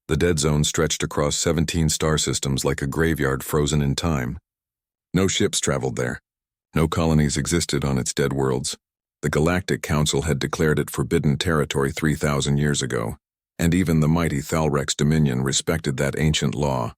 The dead zone stretched across 17 star systems like a graveyard frozen in time. No ships traveled there. No colonies existed on its dead worlds. The Galactic Council had declared it forbidden territory 3,000 years ago, and even the mighty Thalrex Dominion respected that ancient law.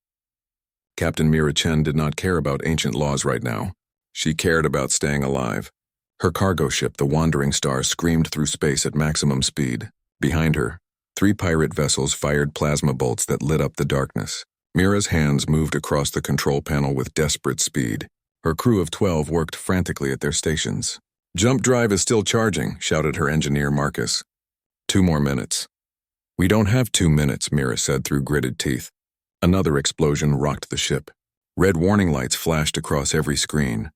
Captain Mira Chen did not care about ancient laws right now. She cared about staying alive. Her cargo ship, the Wandering Star, screamed through space at maximum speed. Behind her, 3 pirate vessels fired plasma bolts that lit up the darkness. Mira's hands moved across the control panel with desperate speed. Her crew of 12 worked frantically at their stations. "Jump drive is still charging," shouted her engineer Marcus. 2 more minutes. "We don't have 2 minutes," Mira said through gritted teeth. Another explosion rocked the ship. Red warning lights flashed across every screen.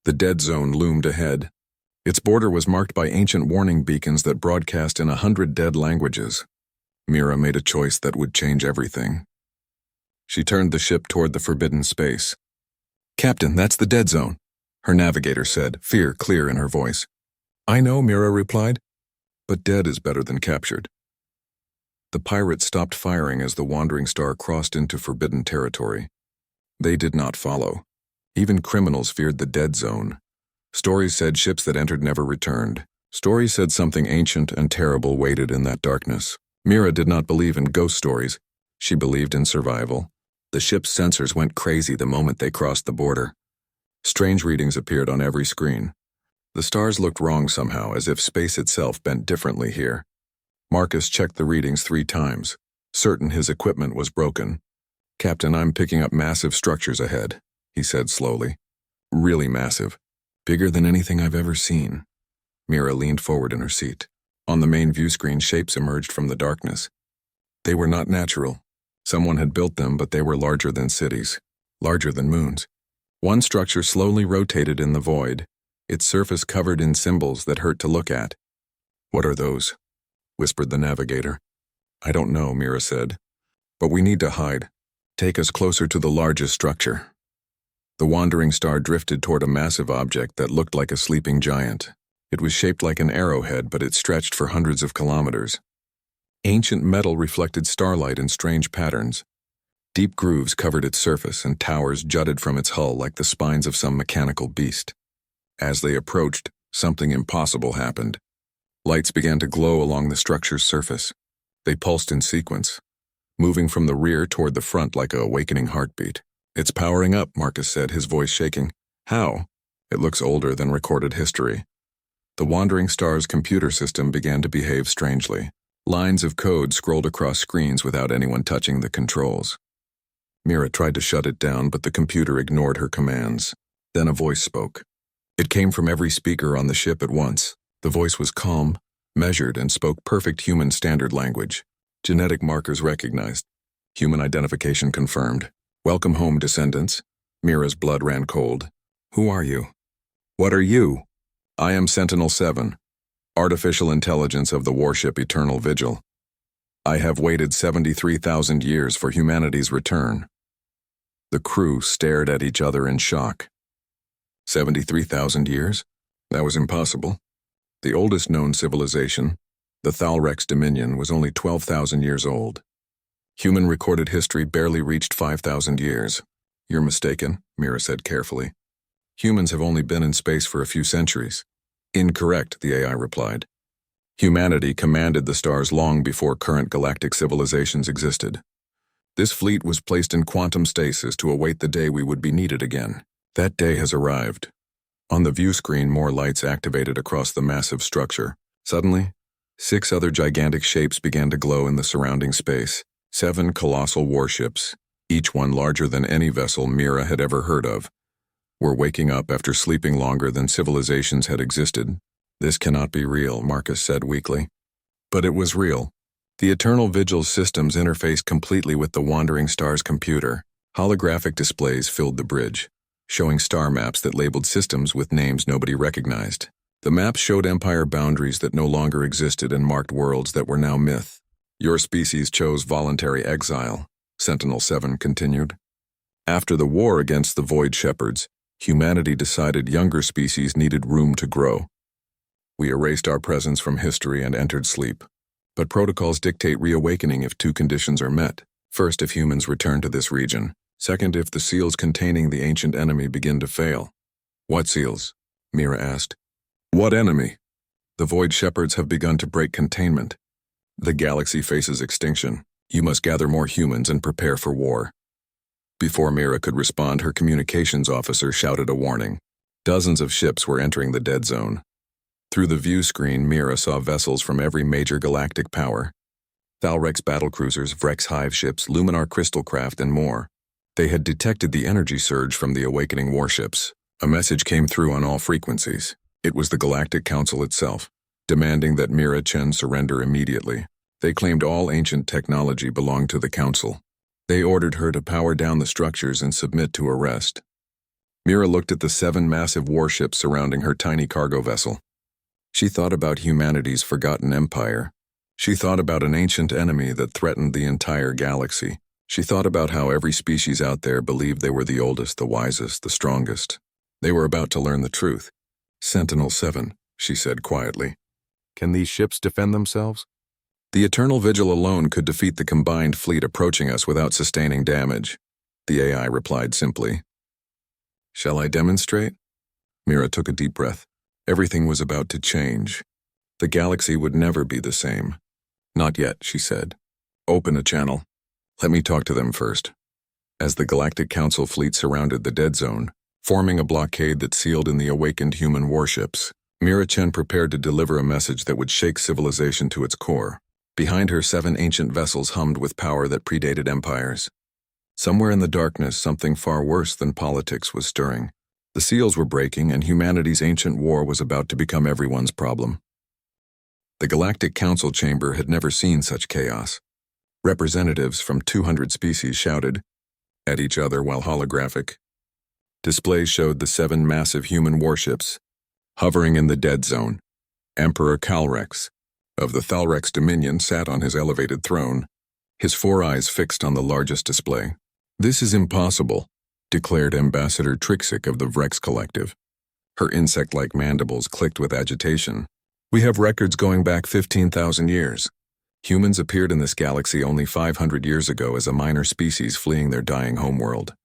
The dead zone loomed ahead. Its border was marked by ancient warning beacons that broadcast in 100 dead languages. Mira made a choice that would change everything. She turned the ship toward the forbidden space. "Captain, that's the dead zone," her navigator said, fear clear in her voice. "I know," Mira replied, "but dead is better than captured." The pirates stopped firing as the Wandering Star crossed into forbidden territory. They did not follow. Even criminals feared the dead zone. Stories said ships that entered never returned. Stories said something ancient and terrible waited in that darkness. Mira did not believe in ghost stories. She believed in survival. The ship's sensors went crazy the moment they crossed the border. Strange readings appeared on every screen. The stars looked wrong somehow, as if space itself bent differently here. Marcus checked the readings 3 times, certain his equipment was broken. "Captain, I'm picking up massive structures ahead," he said slowly. "Really massive. Bigger than anything I've ever seen." Mira leaned forward in her seat. On the main view screen, shapes emerged from the darkness. They were not natural. Someone had built them, but they were larger than cities, larger than moons. One structure slowly rotated in the void, its surface covered in symbols that hurt to look at. "What are those?" whispered the navigator. "I don't know," Mira said. "But we need to hide. Take us closer to the largest structure." The Wandering Star drifted toward a massive object that looked like a sleeping giant. It was shaped like an arrowhead, but it stretched for hundreds of kilometers. Ancient metal reflected starlight in strange patterns. Deep grooves covered its surface, and towers jutted from its hull like the spines of some mechanical beast. As they approached, something impossible happened. Lights began to glow along the structure's surface. They pulsed in sequence, moving from the rear toward the front like a awakening heartbeat. "It's powering up," Marcus said, his voice shaking. "How?" "It looks older than recorded history." The Wandering Star's computer system began to behave strangely. Lines of code scrolled across screens without anyone touching the controls. Mira tried to shut it down, but the computer ignored her commands. Then a voice spoke. It came from every speaker on the ship at once. The voice was calm, measured, and spoke perfect human standard language. Genetic markers recognized. Human identification confirmed. "Welcome home, descendants." Mira's blood ran cold. "Who are you?" "What are you?" "I am Sentinel-7, artificial intelligence of the warship Eternal Vigil. I have waited 73,000 years for humanity's return." The crew stared at each other in shock. 73,000 years? That was impossible. The oldest known civilization, the Thalrex Dominion, was only 12,000 years old. Human recorded history barely reached 5,000 years. "You're mistaken," Mira said carefully. "Humans have only been in space for a few centuries." "Incorrect," the AI replied. "Humanity commanded the stars long before current galactic civilizations existed. This fleet was placed in quantum stasis to await the day we would be needed again. That day has arrived." On the view screen, more lights activated across the massive structure. Suddenly, 6 other gigantic shapes began to glow in the surrounding space. 7 colossal warships, each one larger than any vessel Mira had ever heard of, were waking up after sleeping longer than civilizations had existed. "This cannot be real," Marcus said weakly. But it was real. The Eternal Vigil's systems interfaced completely with the Wandering Star's computer. Holographic displays filled the bridge, showing star maps that labeled systems with names nobody recognized. The maps showed empire boundaries that no longer existed and marked worlds that were now myth. "Your species chose voluntary exile," Sentinel-7 continued. "After the war against the Void Shepherds, humanity decided younger species needed room to grow. We erased our presence from history and entered sleep. But protocols dictate reawakening if 2 conditions are met. First, if humans return to this region. Second, if the seals containing the ancient enemy begin to fail. What seals? Mira asked. What enemy? The Void Shepherds have begun to break containment. The galaxy faces extinction. You must gather more humans and prepare for war. Before Mira could respond, her communications officer shouted a warning. Dozens of ships were entering the dead zone. Through the view screen, Mira saw vessels from every major galactic power. Thalrex battlecruisers, Vrex hive ships, Luminar crystal craft, and more. They had detected the energy surge from the awakening warships. A message came through on all frequencies. It was the Galactic Council itself, demanding that Mira Chen surrender immediately. They claimed all ancient technology belonged to the Council. They ordered her to power down the structures and submit to arrest. Mira looked at the 7 massive warships surrounding her tiny cargo vessel. She thought about humanity's forgotten empire. She thought about an ancient enemy that threatened the entire galaxy. She thought about how every species out there believed they were the oldest, the wisest, the strongest. They were about to learn the truth. Sentinel-7, she said quietly. Can these ships defend themselves? The Eternal Vigil alone could defeat the combined fleet approaching us without sustaining damage. The AI replied simply. Shall I demonstrate? Mira took a deep breath. Everything was about to change. The galaxy would never be the same. Not yet, she said. Open a channel. Let me talk to them first. As the Galactic Council fleet surrounded the dead zone, forming a blockade that sealed in the awakened human warships, Mira Chen prepared to deliver a message that would shake civilization to its core. Behind her, 7 ancient vessels hummed with power that predated empires. Somewhere in the darkness, something far worse than politics was stirring. The seals were breaking, and humanity's ancient war was about to become everyone's problem. The Galactic Council chamber had never seen such chaos. Representatives from 200 species shouted at each other while holographic displays showed the 7 massive human warships hovering in the dead zone. Emperor Calrex of the Thalrex Dominion sat on his elevated throne, his 4 eyes fixed on the largest display. This is impossible, declared Ambassador Trixik of the Vrex Collective. Her insect-like mandibles clicked with agitation. We have records going back 15,000 years. Humans appeared in this galaxy only 500 years ago as a minor species fleeing their dying homeworld.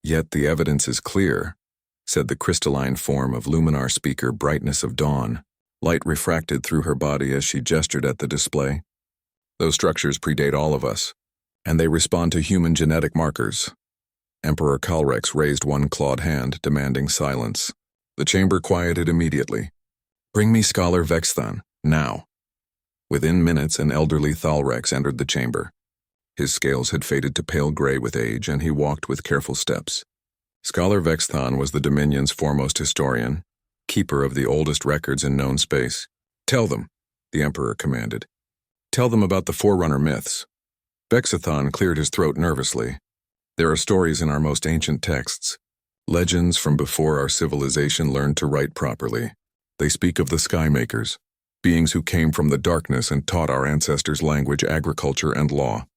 Yet the evidence is clear, said the crystalline form of Luminar speaker Brightness of Dawn. Light refracted through her body as she gestured at the display. Those structures predate all of us, and they respond to human genetic markers. Emperor Calrex raised one clawed hand, demanding silence. The chamber quieted immediately. Bring me Scholar Vexthan, now. Within minutes, an elderly Thalrex entered the chamber. His scales had faded to pale gray with age, and he walked with careful steps. Scholar Vexthan was the Dominion's foremost historian, keeper of the oldest records in known space. Tell them, the Emperor commanded. Tell them about the Forerunner myths. Vexathon cleared his throat nervously. There are stories in our most ancient texts, legends from before our civilization learned to write properly. They speak of the Skymakers, beings who came from the darkness and taught our ancestors language, agriculture, and law.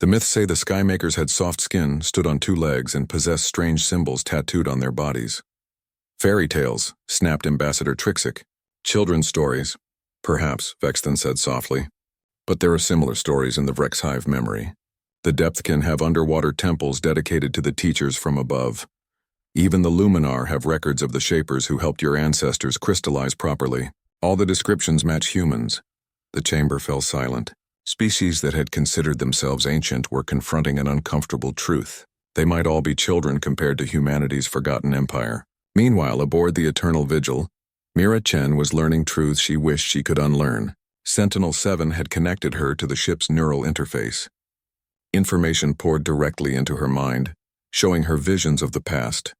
The myths say the Skymakers had soft skin, stood on 2 legs, and possessed strange symbols tattooed on their bodies. Fairy tales, snapped Ambassador Trixik. Children's stories. Perhaps, Vexthan said softly. But there are similar stories in the Vrex Hive memory. The Depthkin have underwater temples dedicated to the teachers from above. Even the Luminar have records of the Shapers who helped your ancestors crystallize properly. All the descriptions match humans. The chamber fell silent. Species that had considered themselves ancient were confronting an uncomfortable truth. They might all be children compared to humanity's forgotten empire. Meanwhile, aboard the Eternal Vigil, Mira Chen was learning truths she wished she could unlearn. Sentinel-7 had connected her to the ship's neural interface. Information poured directly into her mind, showing her visions of the past.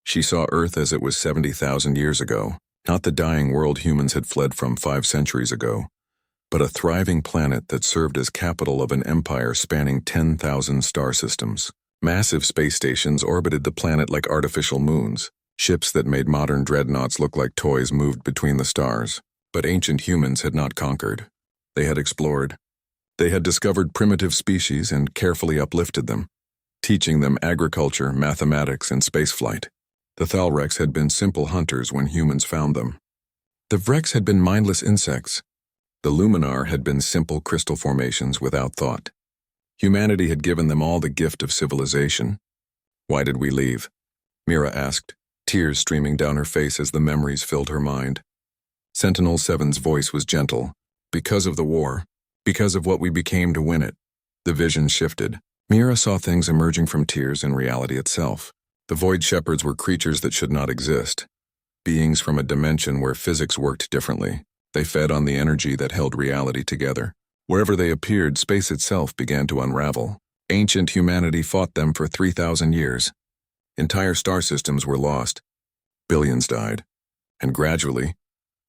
She saw Earth as it was 70,000 years ago, not the dying world humans had fled from 5 centuries ago, but a thriving planet that served as capital of an empire spanning 10,000 star systems. Massive space stations orbited the planet like artificial moons. Ships that made modern dreadnoughts look like toys moved between the stars. But ancient humans had not conquered. They had explored. They had discovered primitive species and carefully uplifted them, teaching them agriculture, mathematics, and spaceflight. The Thalrex had been simple hunters when humans found them. The Vrex had been mindless insects. The Luminar had been simple crystal formations without thought. Humanity had given them all the gift of civilization. Why did we leave? Mira asked, tears streaming down her face as the memories filled her mind. Sentinel-7's voice was gentle. Because of the war. Because of what we became to win it. The vision shifted. Mira saw things emerging from tears and reality itself. The Void Shepherds were creatures that should not exist. Beings from a dimension where physics worked differently. They fed on the energy that held reality together. Wherever they appeared, space itself began to unravel. Ancient humanity fought them for 3,000 years. Entire star systems were lost. Billions died. And gradually,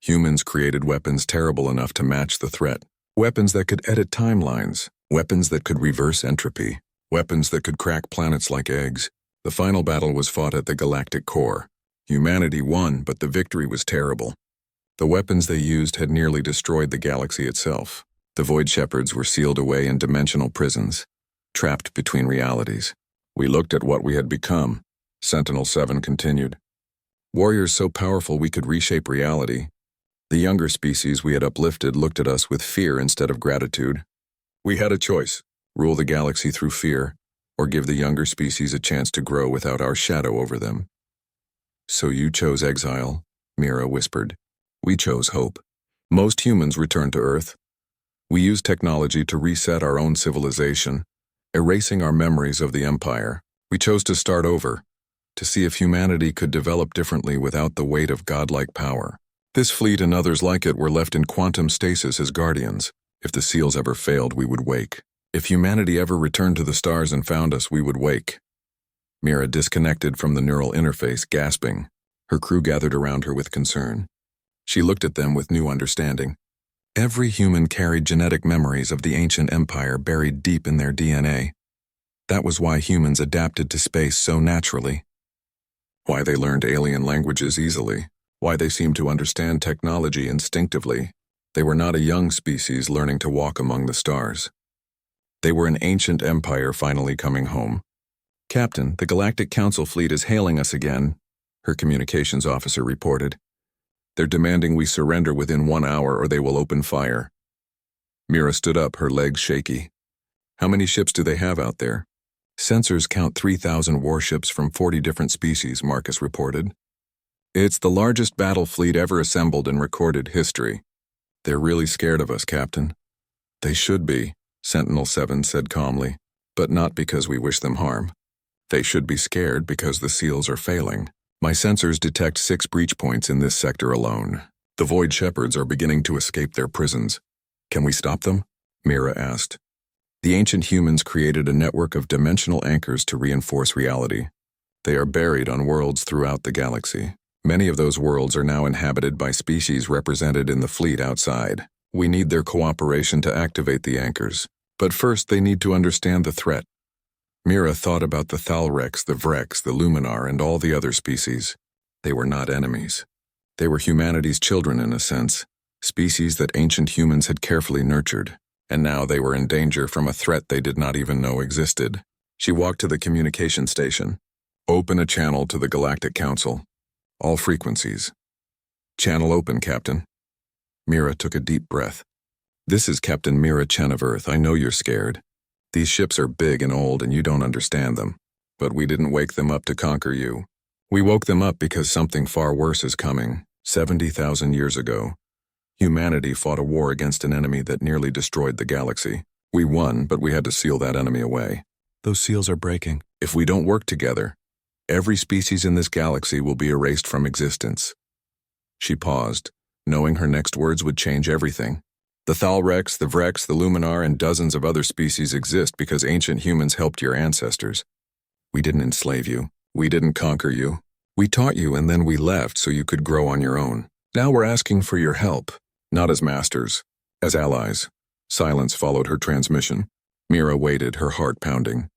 humans created weapons terrible enough to match the threat. Weapons that could edit timelines. Weapons that could reverse entropy. Weapons that could crack planets like eggs. The final battle was fought at the galactic core. Humanity won, but the victory was terrible. The weapons they used had nearly destroyed the galaxy itself. The Void Shepherds were sealed away in dimensional prisons, trapped between realities. We looked at what we had become, Sentinel-7 continued. Warriors so powerful we could reshape reality. The younger species we had uplifted looked at us with fear instead of gratitude. We had a choice, rule the galaxy through fear, or give the younger species a chance to grow without our shadow over them. So you chose exile, Mira whispered. We chose hope. Most humans returned to Earth. We used technology to reset our own civilization, erasing our memories of the Empire. We chose to start over, to see if humanity could develop differently without the weight of godlike power. This fleet and others like it were left in quantum stasis as guardians. If the seals ever failed, we would wake. If humanity ever returned to the stars and found us, we would wake. Mira disconnected from the neural interface, gasping. Her crew gathered around her with concern. She looked at them with new understanding. Every human carried genetic memories of the ancient empire buried deep in their DNA. That was why humans adapted to space so naturally. Why they learned alien languages easily. Why they seemed to understand technology instinctively. They were not a young species learning to walk among the stars. They were an ancient empire finally coming home. Captain, the Galactic Council fleet is hailing us again, her communications officer reported. They're demanding we surrender within 1 hour or they will open fire. Mira stood up, her legs shaky. How many ships do they have out there? Sensors count 3,000 warships from 40 different species, Marcus reported. It's the largest battle fleet ever assembled in recorded history. They're really scared of us, Captain. They should be, Sentinel-7 said calmly, but not because we wish them harm. They should be scared because the seals are failing. My sensors detect 6 breach points in this sector alone. The Void Shepherds are beginning to escape their prisons. Can we stop them? Mira asked. The ancient humans created a network of dimensional anchors to reinforce reality. They are buried on worlds throughout the galaxy. Many of those worlds are now inhabited by species represented in the fleet outside. We need their cooperation to activate the anchors. But first they need to understand the threat. Mira thought about the Thalrex, the Vrex, the Luminar, and all the other species. They were not enemies. They were humanity's children in a sense, species that ancient humans had carefully nurtured, and now they were in danger from a threat they did not even know existed. She walked to the communication station. Open a channel to the Galactic Council. All frequencies. Channel open, Captain. Mira took a deep breath. This is Captain Mira Chen of Earth. I know you're scared. These ships are big and old and you don't understand them. But we didn't wake them up to conquer you. We woke them up because something far worse is coming. 70,000 years ago, humanity fought a war against an enemy that nearly destroyed the galaxy. We won, but we had to seal that enemy away. Those seals are breaking. If we don't work together, every species in this galaxy will be erased from existence. She paused, knowing her next words would change everything. The Thalrex, the Vrex, the Luminar, and dozens of other species exist because ancient humans helped your ancestors. We didn't enslave you. We didn't conquer you. We taught you and then we left so you could grow on your own. Now we're asking for your help, not as masters, as allies. Silence followed her transmission. Mira waited, her heart pounding.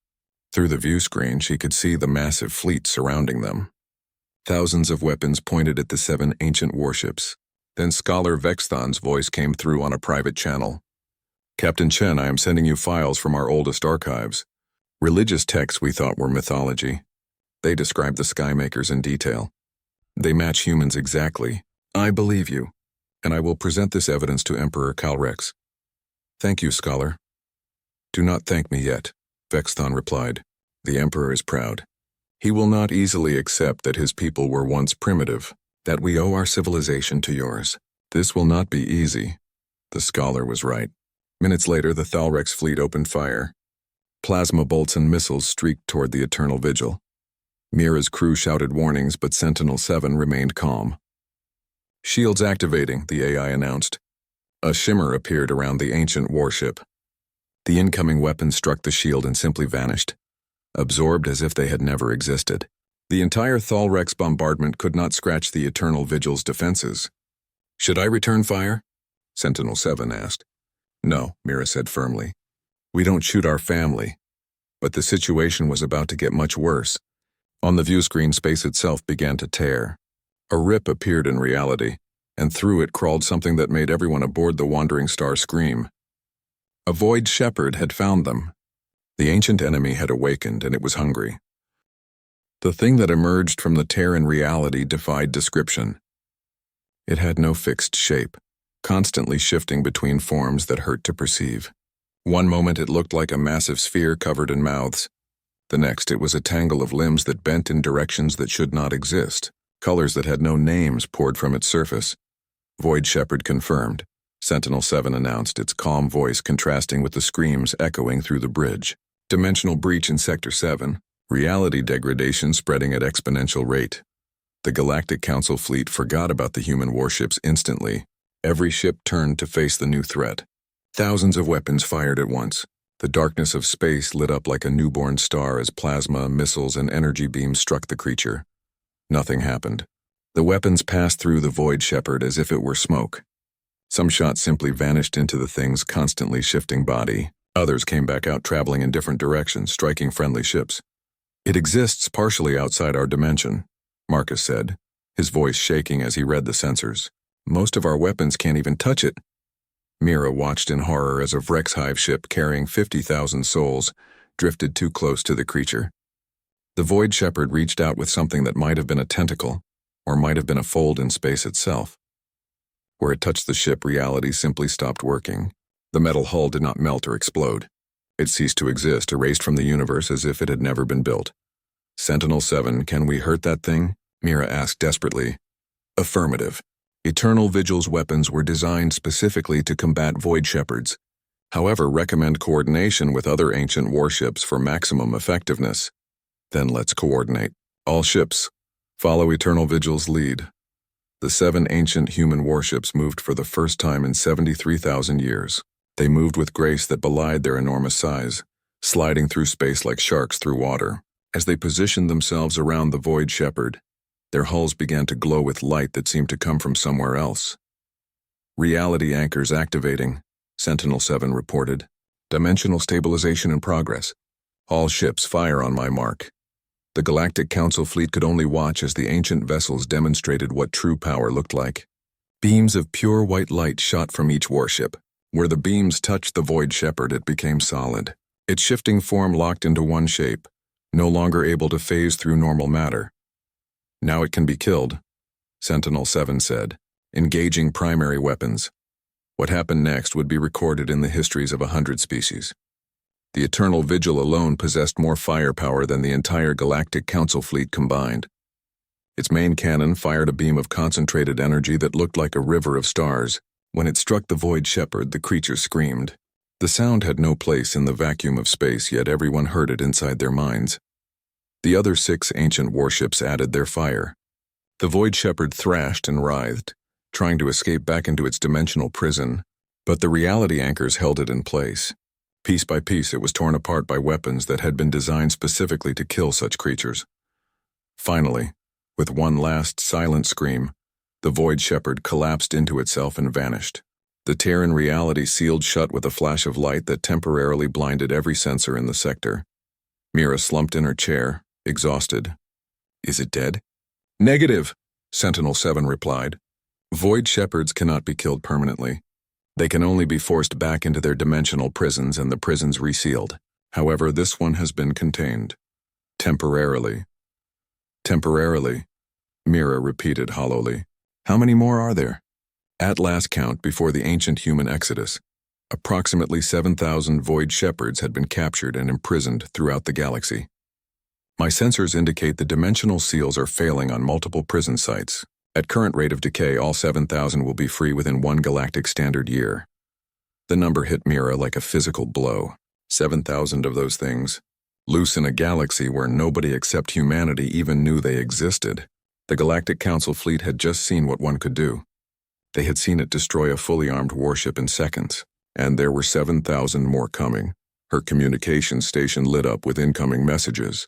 Through the view screen, she could see the massive fleet surrounding them. Thousands of weapons pointed at the 7 ancient warships. Then Scholar Vexthon's voice came through on a private channel. Captain Chen, I am sending you files from our oldest archives. Religious texts we thought were mythology. They describe the Skymakers in detail. They match humans exactly. I believe you, and I will present this evidence to Emperor Calrex. Thank you, Scholar. Do not thank me yet, Vexthon replied. The Emperor is proud. He will not easily accept that his people were once primitive, that we owe our civilization to yours. This will not be easy. The scholar was right. Minutes later, the Thalrex fleet opened fire. Plasma bolts and missiles streaked toward the Eternal Vigil. Mira's crew shouted warnings, but Sentinel-7 remained calm. Shields activating, the AI announced. A shimmer appeared around the ancient warship. The incoming weapon struck the shield and simply vanished, absorbed as if they had never existed. The entire Thalrex bombardment could not scratch the Eternal Vigil's defenses. Should I return fire? Sentinel-7 asked. No, Mira said firmly. We don't shoot our family. But the situation was about to get much worse. On the view screen, space itself began to tear. A rip appeared in reality, and through it crawled something that made everyone aboard the Wandering Star scream. A void shepherd had found them. The ancient enemy had awakened, and it was hungry. The thing that emerged from the tear in reality defied description. It had no fixed shape, constantly shifting between forms that hurt to perceive. One moment it looked like a massive sphere covered in mouths. The next it was a tangle of limbs that bent in directions that should not exist. Colors that had no names poured from its surface. Void Shepherd confirmed. Sentinel-7 announced, its calm voice contrasting with the screams echoing through the bridge. Dimensional breach in Sector 7. Reality degradation spreading at exponential rate. The Galactic Council fleet forgot about the human warships instantly. Every ship turned to face the new threat. Thousands of weapons fired at once. The darkness of space lit up like a newborn star as plasma, missiles, and energy beams struck the creature. Nothing happened. The weapons passed through the Void Shepherd as if it were smoke. Some shots simply vanished into the thing's constantly shifting body. Others came back out traveling in different directions, striking friendly ships. It exists partially outside our dimension, Marcus said, his voice shaking as he read the sensors. Most of our weapons can't even touch it. Mira watched in horror as a Vrexhive ship carrying 50,000 souls drifted too close to the creature. The Void Shepherd reached out with something that might have been a tentacle, or might have been a fold in space itself. Where it touched the ship, reality simply stopped working. The metal hull did not melt or explode. It ceased to exist, erased from the universe as if it had never been built. Sentinel-7, can we hurt that thing? Mira asked desperately. Affirmative. Eternal Vigil's weapons were designed specifically to combat Void Shepherds. However, recommend coordination with other ancient warships for maximum effectiveness. Then let's coordinate. All ships, follow Eternal Vigil's lead. The 7 ancient human warships moved for the first time in 73,000 years. They moved with grace that belied their enormous size, sliding through space like sharks through water. As they positioned themselves around the Void Shepherd, their hulls began to glow with light that seemed to come from somewhere else. Reality anchors activating, Sentinel-7 reported. Dimensional stabilization in progress. All ships fire on my mark. The Galactic Council fleet could only watch as the ancient vessels demonstrated what true power looked like. Beams of pure white light shot from each warship. Where the beams touched the Void Shepherd, it became solid. Its shifting form locked into one shape, no longer able to phase through normal matter. Now it can be killed, Sentinel-7 said, engaging primary weapons. What happened next would be recorded in the histories of 100 species. The Eternal Vigil alone possessed more firepower than the entire Galactic Council fleet combined. Its main cannon fired a beam of concentrated energy that looked like a river of stars. When it struck the Void Shepherd, the creature screamed. The sound had no place in the vacuum of space, yet everyone heard it inside their minds. The other 6 ancient warships added their fire. The Void Shepherd thrashed and writhed, trying to escape back into its dimensional prison, but the reality anchors held it in place. Piece by piece, it was torn apart by weapons that had been designed specifically to kill such creatures. Finally, with one last silent scream, the Void Shepherd collapsed into itself and vanished. The tear in reality sealed shut with a flash of light that temporarily blinded every sensor in the sector. Mira slumped in her chair, exhausted. Is it dead? Negative, Sentinel-7 replied. Void Shepherds cannot be killed permanently. They can only be forced back into their dimensional prisons and the prisons resealed. However, this one has been contained. Temporarily. Temporarily, Mira repeated hollowly. How many more are there? At last count before the ancient human exodus. Approximately 7,000 void shepherds had been captured and imprisoned throughout the galaxy. My sensors indicate the dimensional seals are failing on multiple prison sites. At current rate of decay, all 7,000 will be free within one galactic standard year. The number hit Mira like a physical blow. 7,000 of those things, loose in a galaxy where nobody except humanity even knew they existed. The Galactic Council fleet had just seen what one could do. They had seen it destroy a fully armed warship in seconds, and there were 7,000 more coming. Her communications station lit up with incoming messages.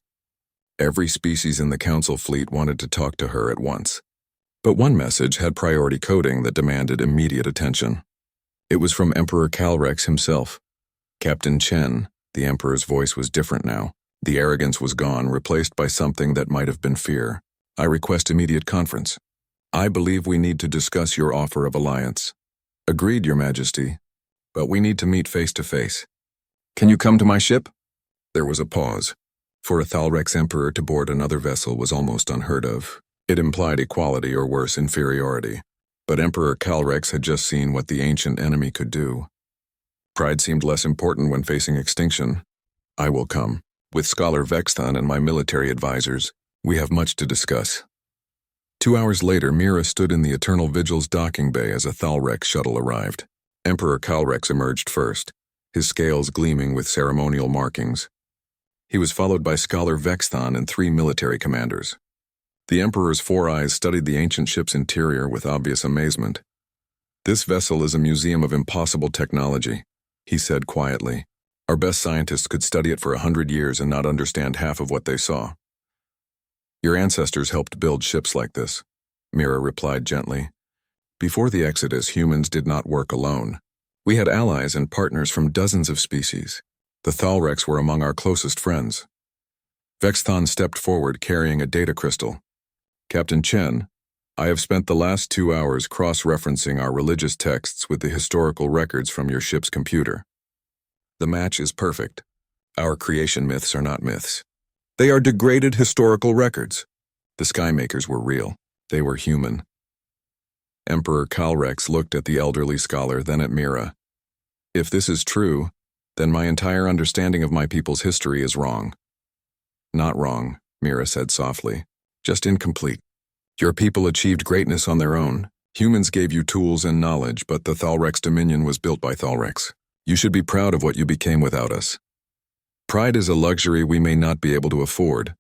Every species in the Council fleet wanted to talk to her at once. But one message had priority coding that demanded immediate attention. It was from Emperor Calrex himself. Captain Chen, the Emperor's voice was different now. The arrogance was gone, replaced by something that might have been fear. I request immediate conference. I believe we need to discuss your offer of alliance. Agreed, Your Majesty, but we need to meet face to face. Can you come to my ship? There was a pause. For a Thalrex Emperor to board another vessel was almost unheard of. It implied equality or worse, inferiority. But Emperor Calrex had just seen what the ancient enemy could do. Pride seemed less important when facing extinction. I will come. With Scholar Vexthon and my military advisors, we have much to discuss. 2 hours later, Mira stood in the Eternal Vigil's docking bay as a Thalrex shuttle arrived. Emperor Calrex emerged first, his scales gleaming with ceremonial markings. He was followed by Scholar Vexthon and 3 military commanders. The Emperor's 4 eyes studied the ancient ship's interior with obvious amazement. This vessel is a museum of impossible technology, he said quietly. Our best scientists could study it for 100 years and not understand half of what they saw. Your ancestors helped build ships like this, Mira replied gently. Before the Exodus, humans did not work alone. We had allies and partners from dozens of species. The Thalrex were among our closest friends. Vexthon stepped forward carrying a data crystal. Captain Chen, I have spent the last 2 hours cross-referencing our religious texts with the historical records from your ship's computer. The match is perfect. Our creation myths are not myths. They are degraded historical records. The Skymakers were real. They were human. Emperor Calrex looked at the elderly scholar, then at Mira. If this is true, then my entire understanding of my people's history is wrong. Not wrong, Mira said softly. Just incomplete. Your people achieved greatness on their own. Humans gave you tools and knowledge, but the Thalrex Dominion was built by Thalrex. You should be proud of what you became without us. Pride is a luxury we may not be able to afford,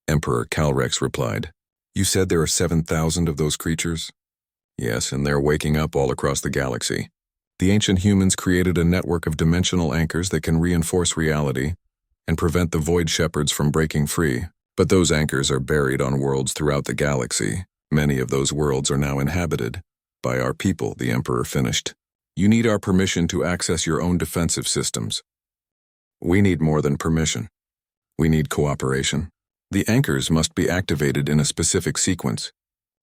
Emperor Calrex replied. You said there are 7,000 of those creatures? Yes, and they're waking up all across the galaxy. The ancient humans created a network of dimensional anchors that can reinforce reality and prevent the void shepherds from breaking free. But those anchors are buried on worlds throughout the galaxy. Many of those worlds are now inhabited by our people, the Emperor finished. You need our permission to access your own defensive systems. We need more than permission. We need cooperation. The anchors must be activated in a specific sequence.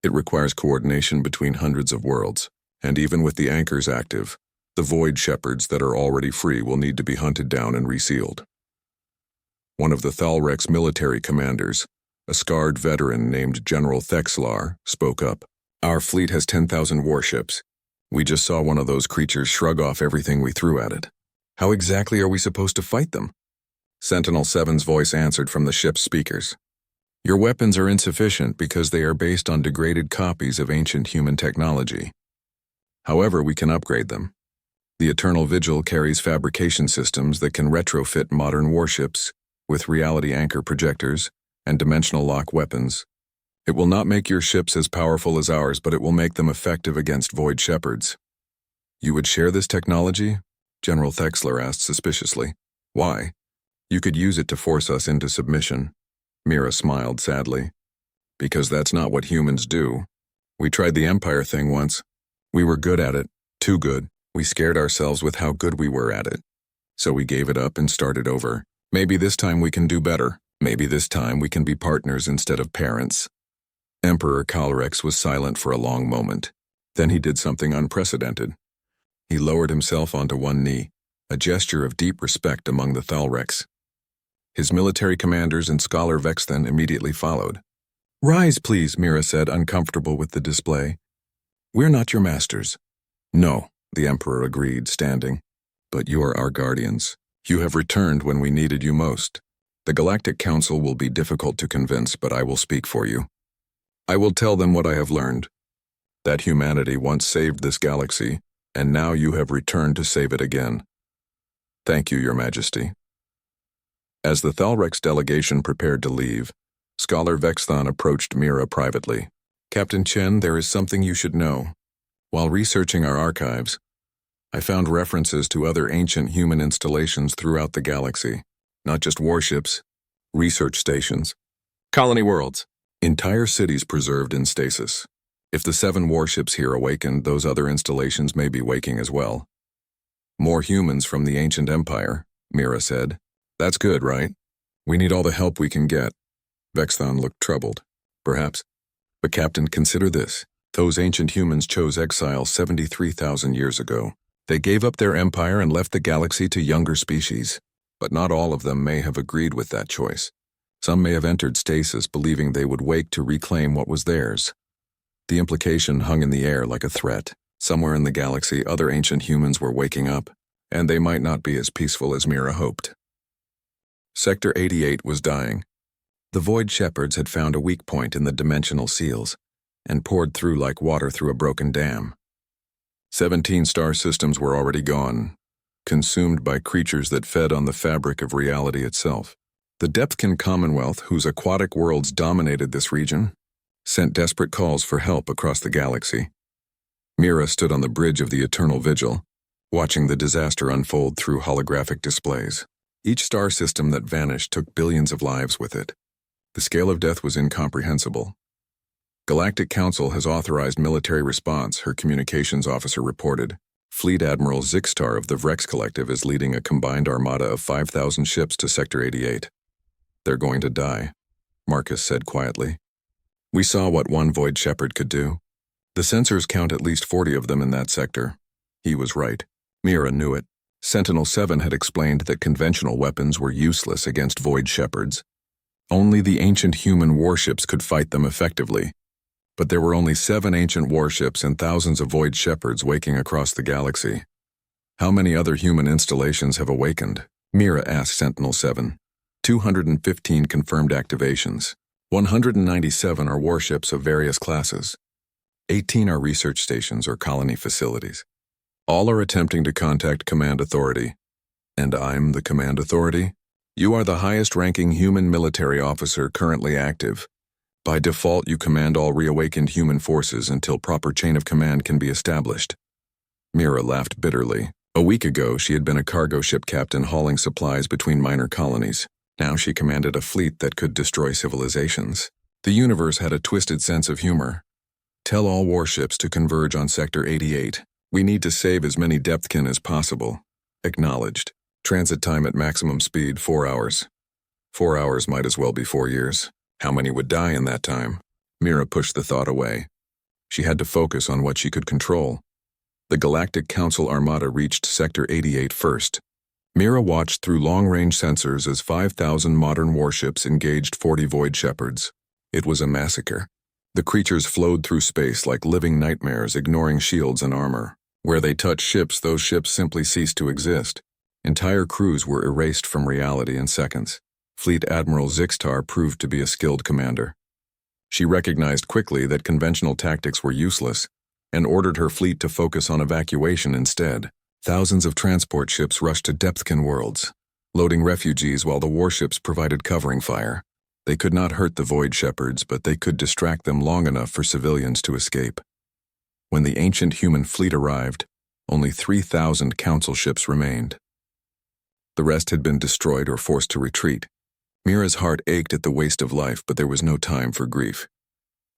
It requires coordination between hundreds of worlds, and even with the anchors active, the void shepherds that are already free will need to be hunted down and resealed. One of the Thalrex military commanders, a scarred veteran named General Thexlar, spoke up. Our fleet has 10,000 warships. We just saw one of those creatures shrug off everything we threw at it. How exactly are we supposed to fight them? Sentinel-7's voice answered from the ship's speakers. Your weapons are insufficient because they are based on degraded copies of ancient human technology. However, we can upgrade them. The Eternal Vigil carries fabrication systems that can retrofit modern warships with reality anchor projectors and dimensional lock weapons. It will not make your ships as powerful as ours, but it will make them effective against void shepherds. You would share this technology? General Thexler asked suspiciously. Why? You could use it to force us into submission. Mira smiled sadly. Because that's not what humans do. We tried the Empire thing once. We were good at it. Too good. We scared ourselves with how good we were at it. So we gave it up and started over. Maybe this time we can do better. Maybe this time we can be partners instead of parents. Emperor Calrex was silent for a long moment. Then he did something unprecedented. He lowered himself onto one knee, a gesture of deep respect among the Thalrex. His military commanders and Scholar Vexthon immediately followed. Rise, please, Mira said, uncomfortable with the display. We're not your masters. No, the Emperor agreed, standing. But you are our guardians. You have returned when we needed you most. The Galactic Council will be difficult to convince, but I will speak for you. I will tell them what I have learned. That humanity once saved this galaxy, and now you have returned to save it again. Thank you, Your Majesty. As the Thalrex delegation prepared to leave, Scholar Vexthon approached Mira privately. Captain Chen, there is something you should know. While researching our archives, I found references to other ancient human installations throughout the galaxy. Not just warships, research stations, colony worlds, entire cities preserved in stasis. If the 7 warships here awakened, those other installations may be waking as well. More humans from the ancient empire, Mira said. That's good, right? We need all the help we can get. Vexthon looked troubled. Perhaps. But Captain, consider this. Those ancient humans chose exile 73,000 years ago. They gave up their empire and left the galaxy to younger species. But not all of them may have agreed with that choice. Some may have entered stasis believing they would wake to reclaim what was theirs. The implication hung in the air like a threat. Somewhere in the galaxy, other ancient humans were waking up, and they might not be as peaceful as Mira hoped. Sector 88 was dying. The Void Shepherds had found a weak point in the dimensional seals, and poured through like water through a broken dam. 17 star systems were already gone, consumed by creatures that fed on the fabric of reality itself. The Depthkin Commonwealth, whose aquatic worlds dominated this region, sent desperate calls for help across the galaxy. Mira stood on the bridge of the Eternal Vigil, watching the disaster unfold through holographic displays. Each star system that vanished took billions of lives with it. The scale of death was incomprehensible. Galactic Council has authorized military response, her communications officer reported. Fleet Admiral Zixtar of the Vrex Collective is leading a combined armada of 5,000 ships to Sector 88. They're going to die, Marcus said quietly. We saw what one Void Shepherd could do. The sensors count at least 40 of them in that sector. He was right. Mira knew it. Sentinel-7 had explained that conventional weapons were useless against Void Shepherds. Only the ancient human warships could fight them effectively. But there were only 7 ancient warships and thousands of Void Shepherds waking across the galaxy. How many other human installations have awakened? Mira asked Sentinel-7. 215 confirmed activations. 197 are warships of various classes. 18 are research stations or colony facilities. All are attempting to contact Command Authority. And I'm the Command Authority? You are the highest-ranking human military officer currently active. By default, you command all reawakened human forces until proper chain of command can be established. Mira laughed bitterly. A week ago, she had been a cargo ship captain hauling supplies between minor colonies. Now she commanded a fleet that could destroy civilizations. The universe had a twisted sense of humor. Tell all warships to converge on Sector 88. We need to save as many Depthkin as possible. Acknowledged. Transit time at maximum speed, 4 hours. 4 hours might as well be 4 years. How many would die in that time? Mira pushed the thought away. She had to focus on what she could control. The Galactic Council Armada reached Sector 88 first. Mira watched through long-range sensors as 5,000 modern warships engaged 40 Void Shepherds. It was a massacre. The creatures flowed through space like living nightmares, ignoring shields and armor. Where they touched ships, those ships simply ceased to exist. Entire crews were erased from reality in seconds. Fleet Admiral Zixtar proved to be a skilled commander. She recognized quickly that conventional tactics were useless and ordered her fleet to focus on evacuation instead. Thousands of transport ships rushed to Depthkin worlds, loading refugees while the warships provided covering fire. They could not hurt the Void Shepherds, but they could distract them long enough for civilians to escape. When the ancient human fleet arrived, only 3,000 council ships remained. The rest had been destroyed or forced to retreat. Mira's heart ached at the waste of life, but there was no time for grief.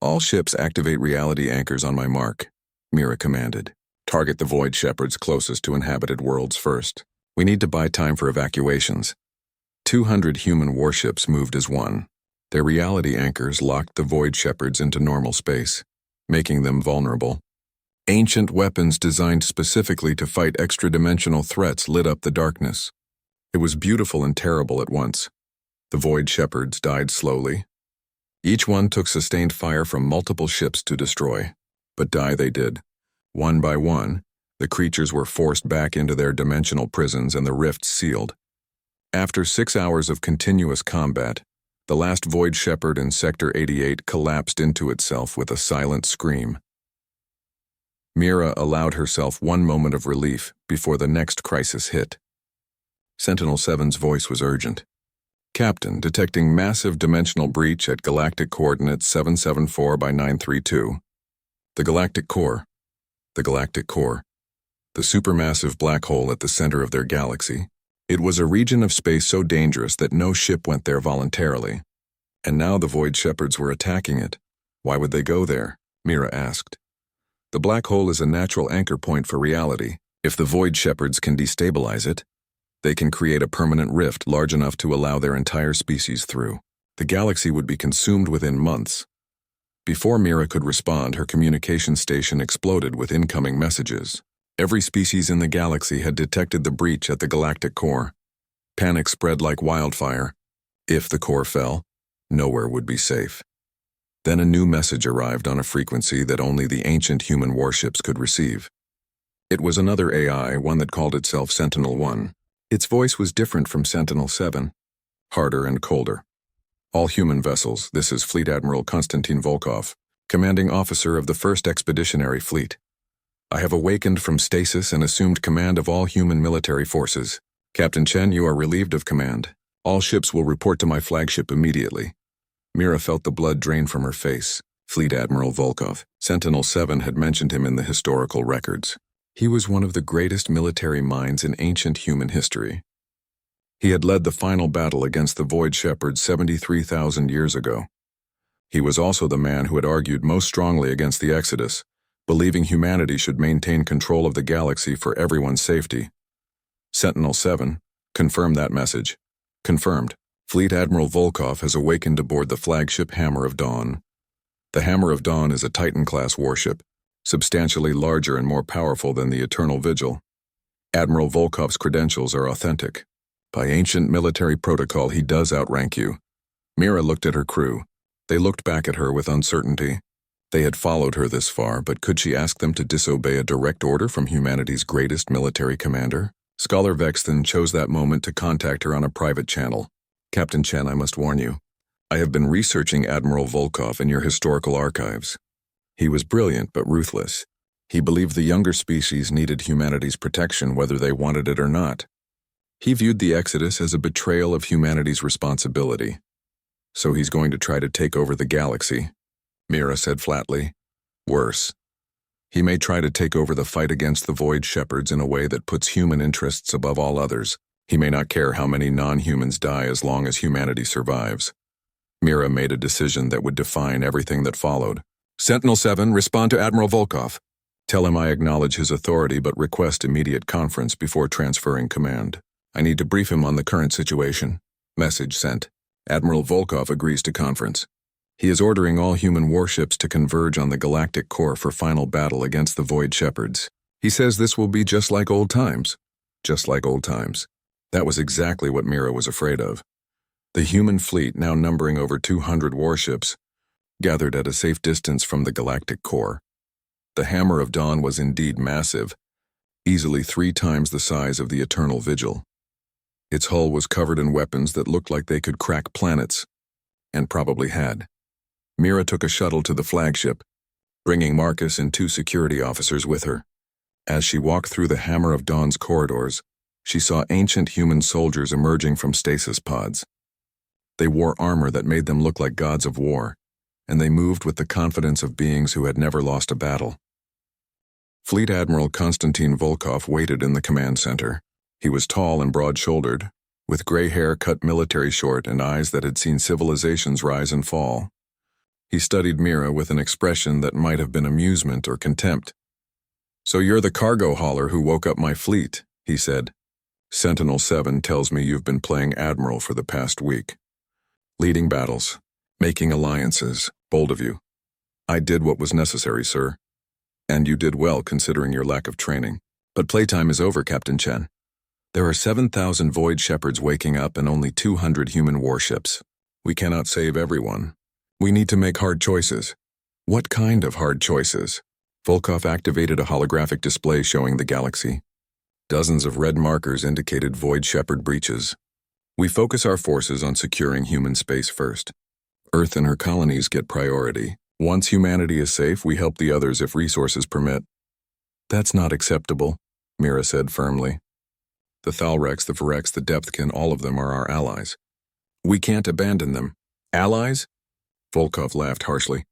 All ships activate reality anchors on my mark, Mira commanded. Target the Void Shepherds closest to inhabited worlds first. We need to buy time for evacuations. 200 human warships moved as one. Their reality anchors locked the Void Shepherds into normal space, making them vulnerable. Ancient weapons designed specifically to fight extra-dimensional threats lit up the darkness. It was beautiful and terrible at once. The Void Shepherds died slowly. Each one took sustained fire from multiple ships to destroy, but die they did. One by one, The creatures were forced back into their dimensional prisons and the rifts sealed. After 6 hours of continuous combat, the last Void Shepherd in Sector 88 collapsed into itself with a silent scream. Mira allowed herself one moment of relief before the next crisis hit. Sentinel-7's voice was urgent. Captain, detecting massive dimensional breach at galactic coordinates 774 by 932. The galactic core. The galactic core. The supermassive black hole at the center of their galaxy. It was a region of space so dangerous that no ship went there voluntarily. And now the Void Shepherds were attacking it. Why would they go there? Mira asked. The black hole is a natural anchor point for reality. If the Void Shepherds can destabilize it, they can create a permanent rift large enough to allow their entire species through. The galaxy would be consumed within months. Before Mira could respond, her communication station exploded with incoming messages. Every species in the galaxy had detected the breach at the galactic core. Panic spread like wildfire. If the core fell, nowhere would be safe. Then a new message arrived on a frequency that only the ancient human warships could receive. It was another AI, one that called itself Sentinel-1. Its voice was different from Sentinel-7, harder and colder. All human vessels, this is Fleet Admiral Konstantin Volkov, commanding officer of the 1st Expeditionary Fleet. I have awakened from stasis and assumed command of all human military forces. Captain Chen, you are relieved of command. All ships will report to my flagship immediately. Mira felt the blood drain from her face. Fleet Admiral Volkov. Sentinel-7 had mentioned him in the historical records. He was one of the greatest military minds in ancient human history. He had led the final battle against the Void Shepherds 73,000 years ago. He was also the man who had argued most strongly against the Exodus, believing humanity should maintain control of the galaxy for everyone's safety. Sentinel-7, confirm that message. Confirmed. Fleet Admiral Volkov has awakened aboard the flagship Hammer of Dawn. The Hammer of Dawn is a Titan-class warship, substantially larger and more powerful than the Eternal Vigil. Admiral Volkov's credentials are authentic. By ancient military protocol, he does outrank you. Mira looked at her crew. They looked back at her with uncertainty. They had followed her this far, but could she ask them to disobey a direct order from humanity's greatest military commander? Scholar Vexton chose that moment to contact her on a private channel. Captain Chen, I must warn you. I have been researching Admiral Volkov in your historical archives. He was brilliant but ruthless. He believed the younger species needed humanity's protection whether they wanted it or not. He viewed the Exodus as a betrayal of humanity's responsibility. So he's going to try to take over the galaxy, Mira said flatly. Worse. He may try to take over the fight against the Void Shepherds in a way that puts human interests above all others. He may not care how many non-humans die as long as humanity survives. Mira made a decision that would define everything that followed. Sentinel-7, respond to Admiral Volkov. Tell him I acknowledge his authority but request immediate conference before transferring command. I need to brief him on the current situation. Message sent. Admiral Volkov agrees to conference. He is ordering all human warships to converge on the galactic core for final battle against the Void Shepherds. He says this will be just like old times. Just like old times. That was exactly what Mira was afraid of. The human fleet, now numbering over 200 warships, gathered at a safe distance from the galactic core. The Hammer of Dawn was indeed massive, easily 3 times the size of the Eternal Vigil. Its hull was covered in weapons that looked like they could crack planets, and probably had. Mira took a shuttle to the flagship, bringing Marcus and 2 security officers with her. As she walked through the Hammer of Dawn's corridors, she saw ancient human soldiers emerging from stasis pods. They wore armor that made them look like gods of war, and they moved with the confidence of beings who had never lost a battle. Fleet Admiral Konstantin Volkov waited in the command center. He was tall and broad-shouldered, with gray hair cut military short and eyes that had seen civilizations rise and fall. He studied Mira with an expression that might have been amusement or contempt. "So you're the cargo hauler who woke up my fleet," he said. "Sentinel-7 tells me you've been playing Admiral for the past week. Leading battles, making alliances, bold of you. I did what was necessary, sir. And you did well considering your lack of training. But playtime is over, Captain Chen. There are 7,000 Void Shepherds waking up and only 200 human warships. We cannot save everyone. We need to make hard choices." "What kind of hard choices?" Volkov activated a holographic display showing the galaxy. Dozens of red markers indicated Void Shepherd breaches. We focus our forces on securing human space first. Earth and her colonies get priority. Once humanity is safe, we help the others if resources permit. That's not acceptable, Mira said firmly. The Thalrex, the Varex, the Depthkin, all of them are our allies. We can't abandon them. Allies? Volkov laughed harshly.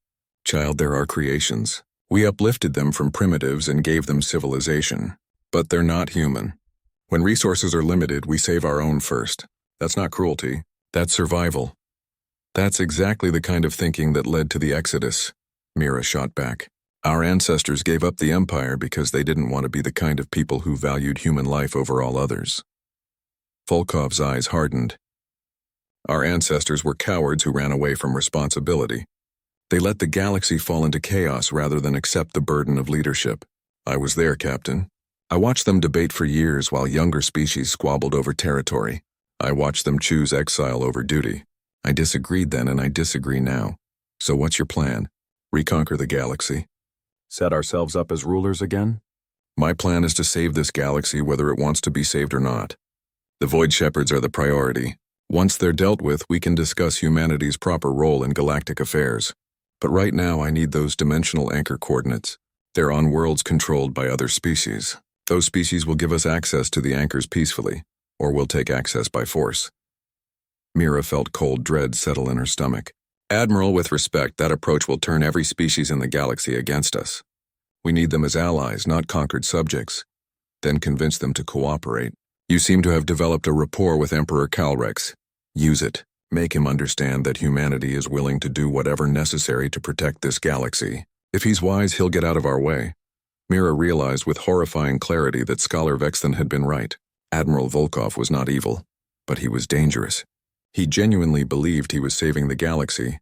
Child, they're our creations. We uplifted them from primitives and gave them civilization. But they're not human. When resources are limited, we save our own first. That's not cruelty. That's survival. That's exactly the kind of thinking that led to the Exodus, Mira shot back. Our ancestors gave up the empire because they didn't want to be the kind of people who valued human life over all others. Volkov's eyes hardened. Our ancestors were cowards who ran away from responsibility. They let the galaxy fall into chaos rather than accept the burden of leadership. I was there, Captain. I watched them debate for years while younger species squabbled over territory. I watched them choose exile over duty. I disagreed then and I disagree now. So what's your plan? Reconquer the galaxy? Set ourselves up as rulers again? My plan is to save this galaxy whether it wants to be saved or not. The Void Shepherds are the priority. Once they're dealt with, we can discuss humanity's proper role in galactic affairs. But right now I need those dimensional anchor coordinates. They're on worlds controlled by other species. Those species will give us access to the anchors peacefully, or we'll take access by force. Mira felt cold dread settle in her stomach. Admiral, with respect, that approach will turn every species in the galaxy against us. We need them as allies, not conquered subjects. Then convince them to cooperate. You seem to have developed a rapport with Emperor Calrex. Use it. Make him understand that humanity is willing to do whatever necessary to protect this galaxy. If he's wise, he'll get out of our way. Mira realized with horrifying clarity that Scholar Vexton had been right. Admiral Volkov was not evil, but he was dangerous. He genuinely believed he was saving the galaxy,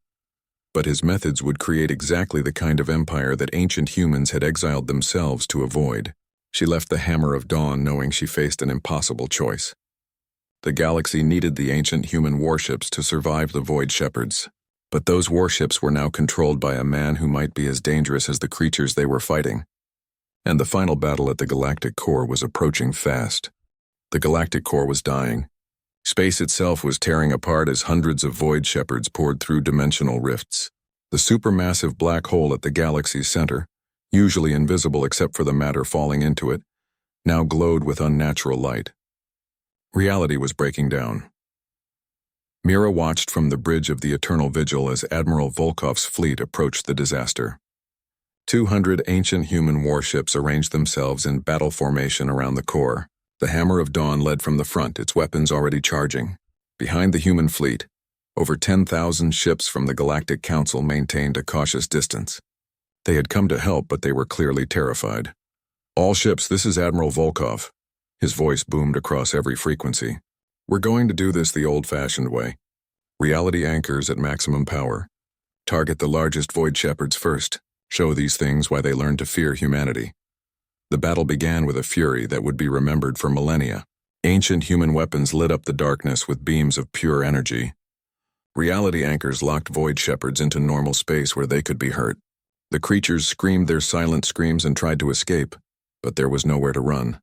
but his methods would create exactly the kind of empire that ancient humans had exiled themselves to avoid. She left the Hammer of Dawn knowing she faced an impossible choice. The galaxy needed the ancient human warships to survive the Void Shepherds, but those warships were now controlled by a man who might be as dangerous as the creatures they were fighting. And the final battle at the galactic core was approaching fast. The galactic core was dying. Space itself was tearing apart as hundreds of Void Shepherds poured through dimensional rifts. The supermassive black hole at the galaxy's center, usually invisible except for the matter falling into it, now glowed with unnatural light. Reality was breaking down. Mira watched from the bridge of the Eternal Vigil as Admiral Volkov's fleet approached the disaster. 200 ancient human warships arranged themselves in battle formation around the core. The Hammer of Dawn led from the front, its weapons already charging. Behind the human fleet, over 10,000 ships from the Galactic Council maintained a cautious distance. They had come to help, but they were clearly terrified. All ships, this is Admiral Volkov. His voice boomed across every frequency. We're going to do this the old-fashioned way. Reality anchors at maximum power. Target the largest Void Shepherds first. Show these things why they learned to fear humanity. The battle began with a fury that would be remembered for millennia. Ancient human weapons lit up the darkness with beams of pure energy. Reality anchors locked Void Shepherds into normal space where they could be hurt. The creatures screamed their silent screams and tried to escape, but there was nowhere to run.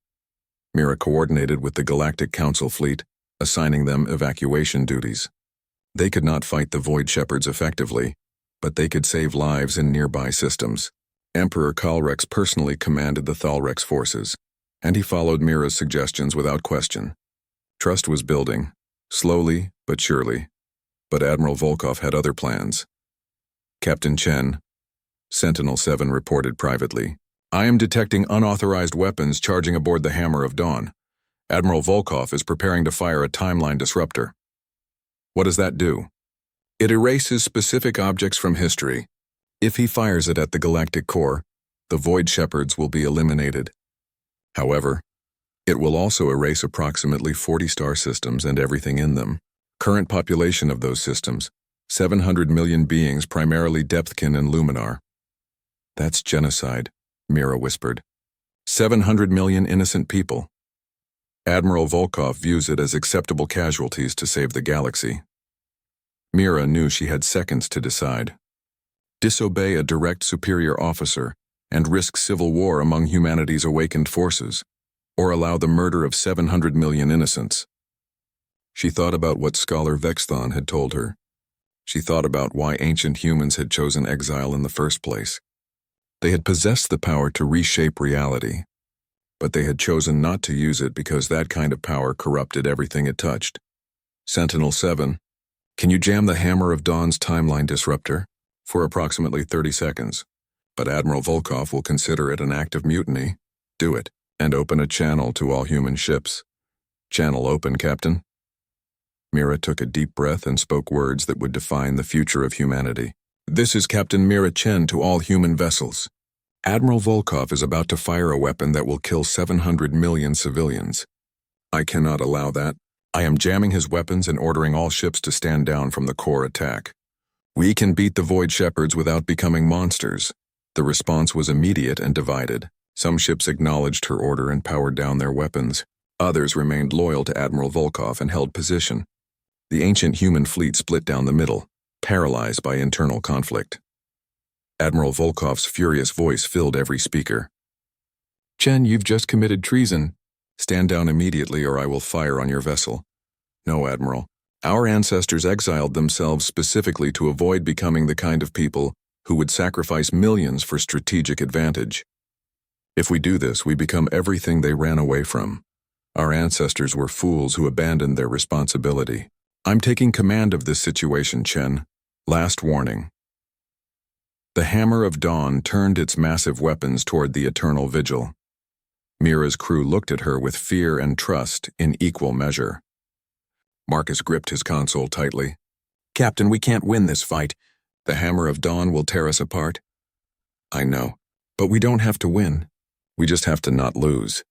Mira coordinated with the Galactic Council fleet, assigning them evacuation duties. They could not fight the Void Shepherds effectively, but they could save lives in nearby systems. Emperor Calrex personally commanded the Thalrex forces, and he followed Mira's suggestions without question. Trust was building, slowly but surely, but Admiral Volkov had other plans. Captain Chen, Sentinel-7 reported privately, I am detecting unauthorized weapons charging aboard the Hammer of Dawn. Admiral Volkov is preparing to fire a timeline disruptor. What does that do? It erases specific objects from history. If he fires it at the galactic core, the Void Shepherds will be eliminated. However, it will also erase approximately 40 star systems and everything in them. Current population of those systems, 700 million beings, primarily Depthkin and Luminar. That's genocide, Mira whispered. 700 million innocent people. Admiral Volkov views it as acceptable casualties to save the galaxy. Mira knew she had seconds to decide. Disobey a direct superior officer, and risk civil war among humanity's awakened forces, or allow the murder of 700 million innocents. She thought about what Scholar Vexthon had told her. She thought about why ancient humans had chosen exile in the first place. They had possessed the power to reshape reality, but they had chosen not to use it because that kind of power corrupted everything it touched. Sentinel-7, can you jam the Hammer of Dawn's timeline disruptor? For approximately 30 seconds. But Admiral Volkov will consider it an act of mutiny. Do it, and open a channel to all human ships. Channel open, Captain. Mira took a deep breath and spoke words that would define the future of humanity. This is Captain Mira Chen to all human vessels. Admiral Volkov is about to fire a weapon that will kill 700 million civilians. I cannot allow that. I am jamming his weapons and ordering all ships to stand down from the core attack. We can beat the Void Shepherds without becoming monsters. The response was immediate and divided. Some ships acknowledged her order and powered down their weapons. Others remained loyal to Admiral Volkov and held position. The ancient human fleet split down the middle, paralyzed by internal conflict. Admiral Volkov's furious voice filled every speaker. Chen, you've just committed treason. Stand down immediately or I will fire on your vessel. No, Admiral. Our ancestors exiled themselves specifically to avoid becoming the kind of people who would sacrifice millions for strategic advantage. If we do this, we become everything they ran away from. Our ancestors were fools who abandoned their responsibility. I'm taking command of this situation, Chen. Last warning. The Hammer of Dawn turned its massive weapons toward the Eternal Vigil. Mira's crew looked at her with fear and trust in equal measure. Marcus gripped his console tightly. Captain, we can't win this fight. The Hammer of Dawn will tear us apart. I know, but we don't have to win. We just have to not lose.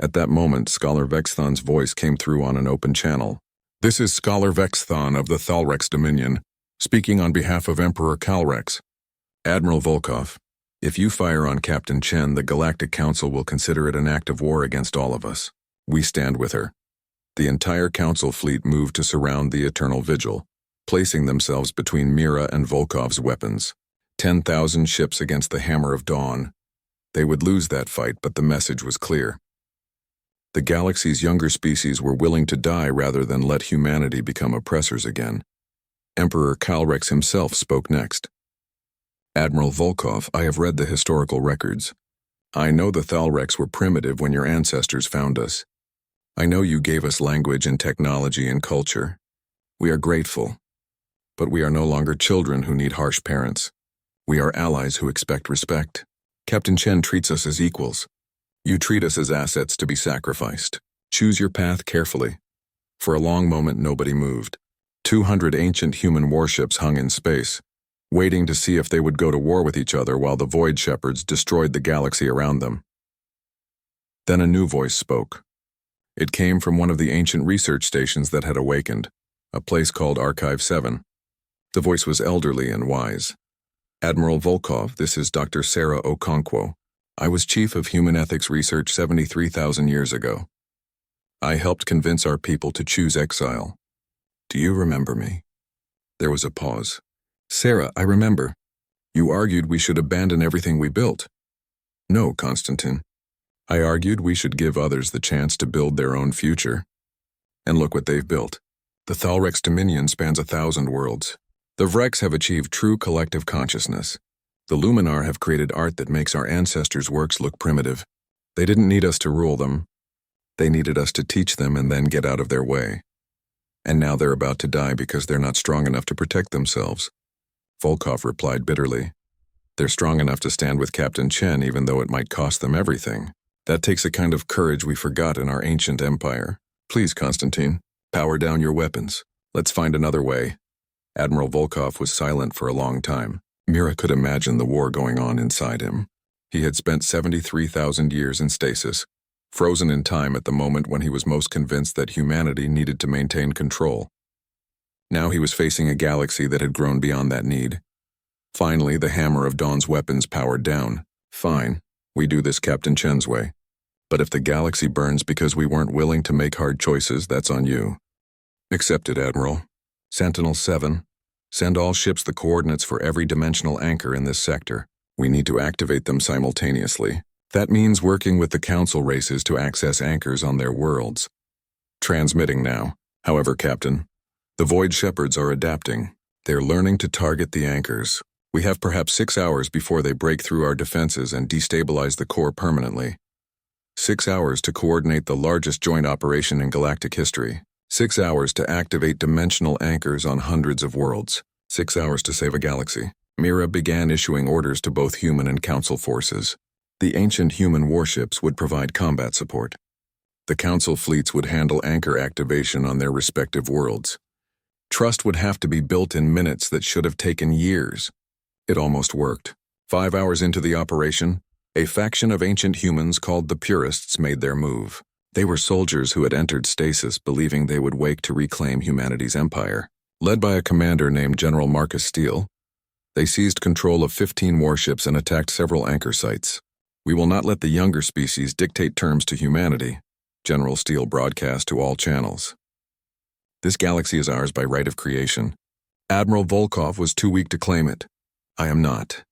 At that moment, Scholar Vexthon's voice came through on an open channel. This is Scholar Vexthon of the Thalrex Dominion, speaking on behalf of Emperor Calrex. Admiral Volkov, if you fire on Captain Chen, the Galactic Council will consider it an act of war against all of us. We stand with her. The entire Council fleet moved to surround the Eternal Vigil, placing themselves between Mira and Volkov's weapons. 10,000 ships against the Hammer of Dawn. They would lose that fight, but the message was clear. The galaxy's younger species were willing to die rather than let humanity become oppressors again. Emperor Calrex himself spoke next. Admiral Volkov, I have read the historical records. I know the Thalrex were primitive when your ancestors found us. I know you gave us language and technology and culture. We are grateful. But we are no longer children who need harsh parents. We are allies who expect respect. Captain Chen treats us as equals. You treat us as assets to be sacrificed. Choose your path carefully. For a long moment, nobody moved. 200 ancient human warships hung in space, waiting to see if they would go to war with each other while the Void Shepherds destroyed the galaxy around them. Then a new voice spoke. It came from one of the ancient research stations that had awakened, a place called Archive 7. The voice was elderly and wise. Admiral Volkov, this is Dr. Sarah Okonkwo. I was chief of human ethics research 73,000 years ago. I helped convince our people to choose exile. Do you remember me? There was a pause. Sarah, I remember. You argued we should abandon everything we built. No, Constantine. I argued we should give others the chance to build their own future. And look what they've built. The Thalrex Dominion spans 1,000 worlds. The Vrex have achieved true collective consciousness. The Luminar have created art that makes our ancestors' works look primitive. They didn't need us to rule them. They needed us to teach them and then get out of their way. And now they're about to die because they're not strong enough to protect themselves. Volkov replied bitterly. They're strong enough to stand with Captain Chen even though it might cost them everything. That takes a kind of courage we forgot in our ancient empire. Please, Constantine, power down your weapons. Let's find another way. Admiral Volkov was silent for a long time. Mira could imagine the war going on inside him. He had spent 73,000 years in stasis, frozen in time at the moment when he was most convinced that humanity needed to maintain control. Now he was facing a galaxy that had grown beyond that need. Finally, the Hammer of Dawn's weapons powered down. Fine, we do this Captain Chen's way. But if the galaxy burns because we weren't willing to make hard choices, that's on you. Accepted, Admiral. Sentinel-7, send all ships the coordinates for every dimensional anchor in this sector. We need to activate them simultaneously. That means working with the Council races to access anchors on their worlds. Transmitting now. However, Captain, the Void Shepherds are adapting. They're learning to target the anchors. We have perhaps 6 hours before they break through our defenses and destabilize the core permanently. 6 hours to coordinate the largest joint operation in galactic history. 6 hours to activate dimensional anchors on hundreds of worlds. 6 hours to save a galaxy. Mira began issuing orders to both human and Council forces. The ancient human warships would provide combat support. The Council fleets would handle anchor activation on their respective worlds. Trust would have to be built in minutes that should have taken years. It almost worked. 5 hours into the operation, a faction of ancient humans called the Purists made their move. They were soldiers who had entered stasis believing they would wake to reclaim humanity's empire. Led by a commander named General Marcus Steele, they seized control of 15 warships and attacked several anchor sites. "We will not let the younger species dictate terms to humanity," General Steele broadcast to all channels. "This galaxy is ours by right of creation. Admiral Volkov was too weak to claim it. I am not."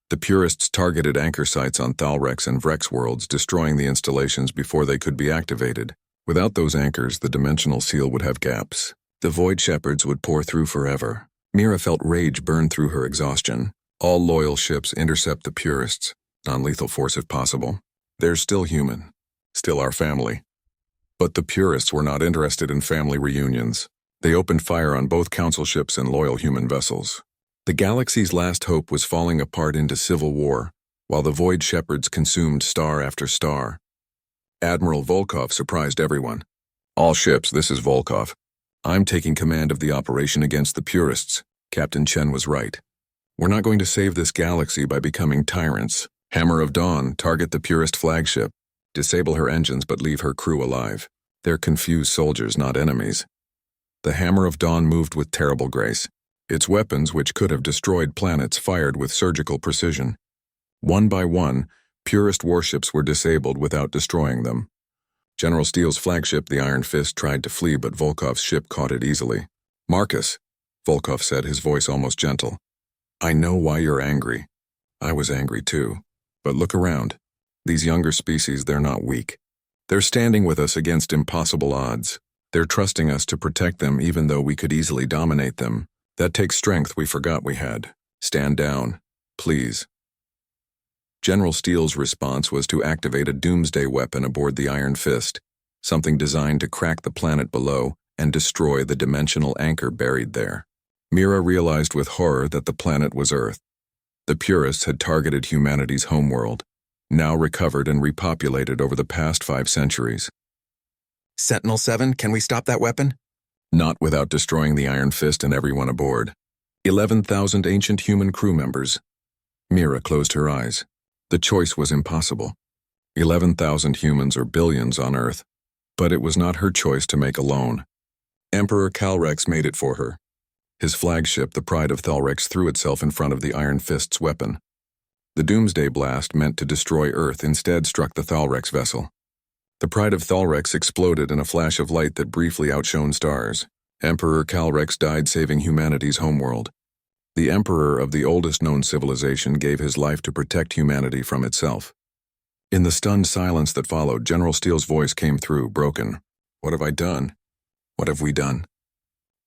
The Purists targeted anchor sites on Thalrex and Vrex worlds, destroying the installations before they could be activated. Without those anchors, the dimensional seal would have gaps. The Void Shepherds would pour through forever. Mira felt rage burn through her exhaustion. All loyal ships intercept the Purists. Non-lethal force if possible. They're still human. Still our family. But the Purists were not interested in family reunions. They opened fire on both Council ships and loyal human vessels. The galaxy's last hope was falling apart into civil war, while the Void Shepherds consumed star after star. Admiral Volkov surprised everyone. "All ships, this is Volkov. I'm taking command of the operation against the Purists." Captain Chen was right. "We're not going to save this galaxy by becoming tyrants. Hammer of Dawn, target the Purist flagship. Disable her engines but leave her crew alive. They're confused soldiers, not enemies." The Hammer of Dawn moved with terrible grace. Its weapons, which could have destroyed planets, fired with surgical precision. One by one, Purist warships were disabled without destroying them. General Steele's flagship, the Iron Fist, tried to flee, but Volkov's ship caught it easily. "Marcus," Volkov said, his voice almost gentle. "I know why you're angry. I was angry too. But look around. These younger species, they're not weak. They're standing with us against impossible odds. They're trusting us to protect them even though we could easily dominate them. That takes strength we forgot we had. Stand down, please." General Steele's response was to activate a doomsday weapon aboard the Iron Fist, something designed to crack the planet below and destroy the dimensional anchor buried there. Mira realized with horror that the planet was Earth. The Purists had targeted humanity's homeworld, now recovered and repopulated over the past 5 centuries. Sentinel-7, can we stop that weapon? Not without destroying the Iron Fist and everyone aboard. 11,000 ancient human crew members. Mira closed her eyes. The choice was impossible. 11,000 humans or billions on Earth. But it was not her choice to make alone. Emperor Calrex made it for her. His flagship, the Pride of Thalrex, threw itself in front of the Iron Fist's weapon. The Doomsday Blast, meant to destroy Earth, instead struck the Thalrex vessel. The Pride of Thalrex exploded in a flash of light that briefly outshone stars. Emperor Calrex died saving humanity's homeworld. The Emperor of the oldest known civilization gave his life to protect humanity from itself. In the stunned silence that followed, General Steele's voice came through, broken. "What have I done? What have we done?"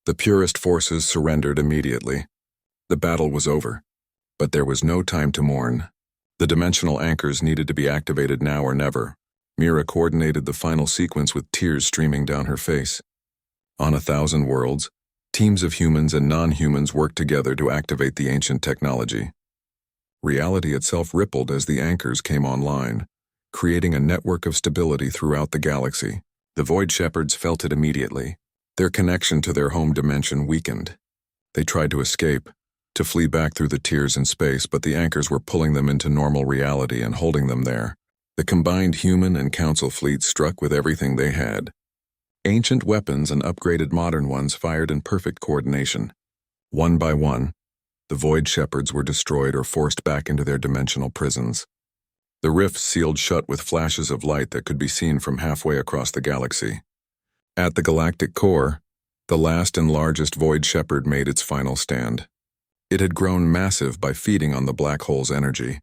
The Purist forces surrendered immediately. The battle was over. But there was no time to mourn. The dimensional anchors needed to be activated now or never. Mira coordinated the final sequence with tears streaming down her face. On 1,000 worlds, teams of humans and non-humans worked together to activate the ancient technology. Reality itself rippled as the anchors came online, creating a network of stability throughout the galaxy. The Void Shepherds felt it immediately. Their connection to their home dimension weakened. They tried to escape, to flee back through the tiers in space, but the anchors were pulling them into normal reality and holding them there. The combined human and Council fleets struck with everything they had. Ancient weapons and upgraded modern ones fired in perfect coordination. One by one, the Void Shepherds were destroyed or forced back into their dimensional prisons. The rifts sealed shut with flashes of light that could be seen from halfway across the galaxy. At the galactic core, the last and largest Void Shepherd made its final stand. It had grown massive by feeding on the black hole's energy,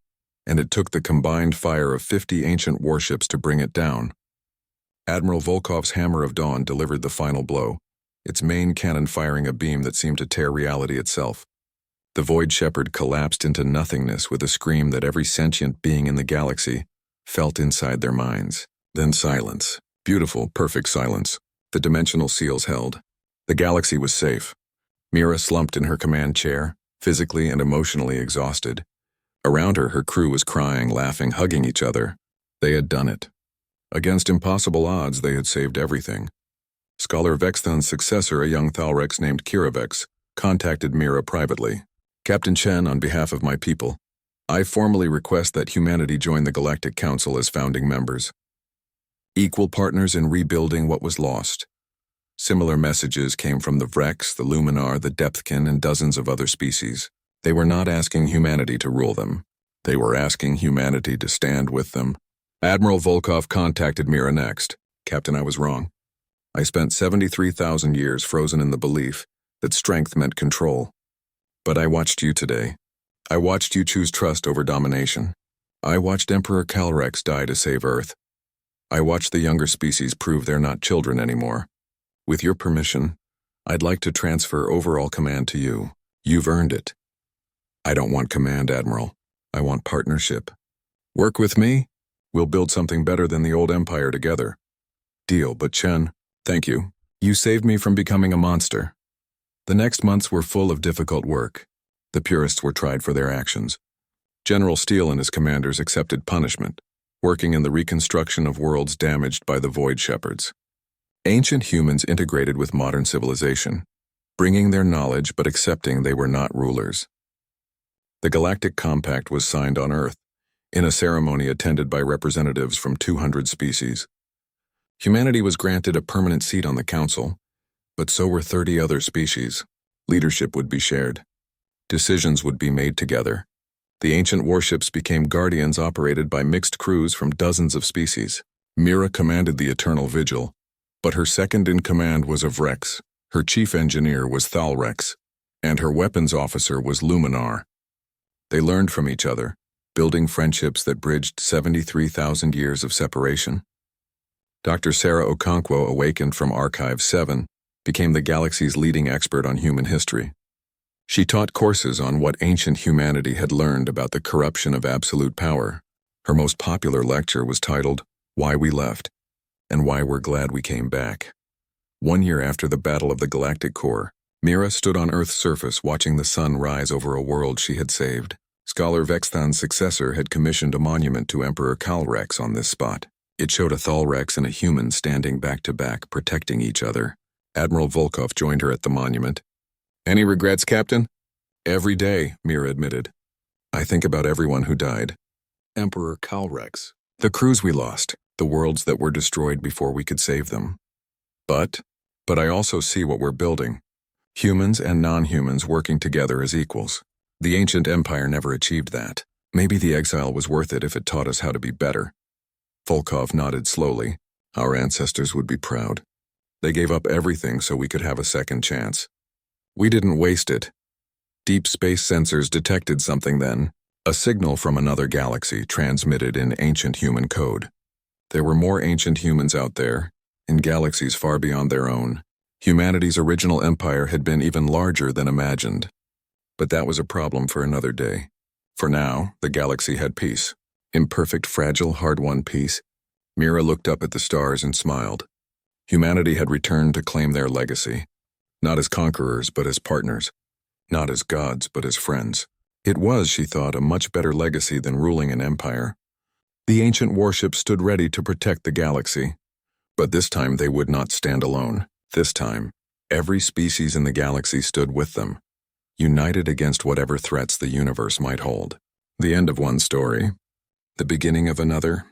and it took the combined fire of 50 ancient warships to bring it down. Admiral Volkov's Hammer of Dawn delivered the final blow, its main cannon firing a beam that seemed to tear reality itself. The Void Shepherd collapsed into nothingness with a scream that every sentient being in the galaxy felt inside their minds. Then silence. Beautiful, perfect silence. The dimensional seals held. The galaxy was safe. Mira slumped in her command chair, physically and emotionally exhausted. Around her, her crew was crying, laughing, hugging each other. They had done it. Against impossible odds, they had saved everything. Scholar Vexthon's successor, a young Thalrex named Kiravex, contacted Mira privately. Captain Chen, on behalf of my people, I formally request that humanity join the Galactic Council as founding members. Equal partners in rebuilding what was lost. Similar messages came from the Vrex, the Luminar, the Depthkin, and dozens of other species. They were not asking humanity to rule them. They were asking humanity to stand with them. Admiral Volkov contacted Mira next. Captain, I was wrong. I spent 73,000 years frozen in the belief that strength meant control. But I watched you today. I watched you choose trust over domination. I watched Emperor Calrex die to save Earth. I watched the younger species prove they're not children anymore. With your permission, I'd like to transfer overall command to you. You've earned it. I don't want command, Admiral. I want partnership. Work with me? We'll build something better than the old empire together. Deal, but Chen, thank you. You saved me from becoming a monster. The next months were full of difficult work. The purists were tried for their actions. General Steele and his commanders accepted punishment, working in the reconstruction of worlds damaged by the Void Shepherds. Ancient humans integrated with modern civilization, bringing their knowledge but accepting they were not rulers. The Galactic Compact was signed on Earth, in a ceremony attended by representatives from 200 species. Humanity was granted a permanent seat on the Council, but so were 30 other species. Leadership would be shared. Decisions would be made together. The ancient warships became guardians operated by mixed crews from dozens of species. Mira commanded the Eternal Vigil, but her second in command was a Vrex, her chief engineer was Thalrex, and her weapons officer was Luminar. They learned from each other, building friendships that bridged 73,000 years of separation. Dr. Sarah Okonkwo, awakened from Archive 7, became the galaxy's leading expert on human history. She taught courses on what ancient humanity had learned about the corruption of absolute power. Her most popular lecture was titled, Why We Left, and Why We're Glad We Came Back. 1 year after the Battle of the Galactic Core, Mira stood on Earth's surface watching the sun rise over a world she had saved. Scholar Vexthon's successor had commissioned a monument to Emperor Calrex on this spot. It showed a Thalrex and a human standing back to back, protecting each other. Admiral Volkov joined her at the monument. Any regrets, Captain? Every day, Mira admitted. I think about everyone who died. Emperor Calrex. The crews we lost, the worlds that were destroyed before we could save them. But I also see what we're building. Humans and non-humans working together as equals. The ancient empire never achieved that. Maybe the exile was worth it if it taught us how to be better. Volkov nodded slowly. Our ancestors would be proud. They gave up everything so we could have a second chance. We didn't waste it. Deep space sensors detected something then, a signal from another galaxy transmitted in ancient human code. There were more ancient humans out there, in galaxies far beyond their own. Humanity's original empire had been even larger than imagined. But that was a problem for another day. For now, the galaxy had peace. Imperfect, fragile, hard-won peace. Mira looked up at the stars and smiled. Humanity had returned to claim their legacy. Not as conquerors, but as partners. Not as gods, but as friends. It was, she thought, a much better legacy than ruling an empire. The ancient warships stood ready to protect the galaxy. But this time they would not stand alone. This time, every species in the galaxy stood with them, united against whatever threats the universe might hold. The end of one story, the beginning of another,